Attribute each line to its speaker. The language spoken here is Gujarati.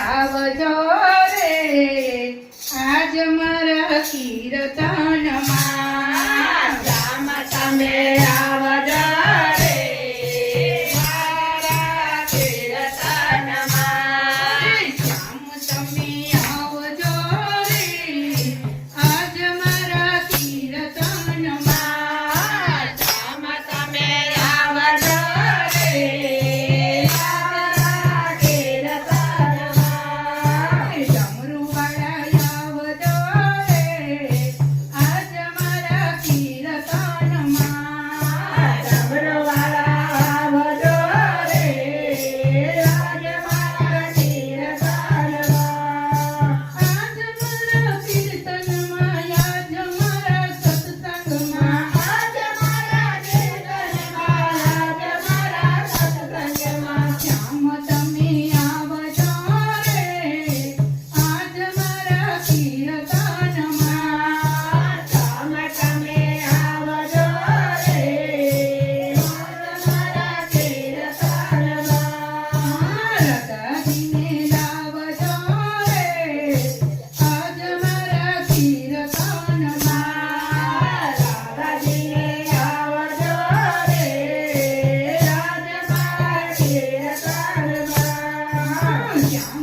Speaker 1: આવજો રે આજ મારા કીર્તનમાં
Speaker 2: રામ તમે આવજો રે મારા કીર્તનમાં
Speaker 1: શ્યામ તમે આવજો રે આજ મારા કીર્તનમાં
Speaker 2: રામ તમે આવજો રે મારા કીર્તનમાં
Speaker 1: ડમરુવાળા આવજો રે આજ મારા કીર્તનમાં
Speaker 2: ડમરુવાળા આવજો રે આજ મારા કીર્તનમાં
Speaker 1: આજ મારા કીર્તનમાં આજ મારા સત્સંગમાં
Speaker 2: આજ મારા કીર્તનમાં આજ મારા સત્સંગમાં
Speaker 1: શ્યામ તમે આવજો રે આજ મારા કીર્તનમાં
Speaker 2: રામ તમે આવજો રે મારા કીર્તનમાં
Speaker 1: રાધાજીને લાવજો રે આજ મારા કીર્તનમાં
Speaker 2: રાધાજીને આવજો રે આજ મારા કીર્તનમાં
Speaker 1: શ્યામ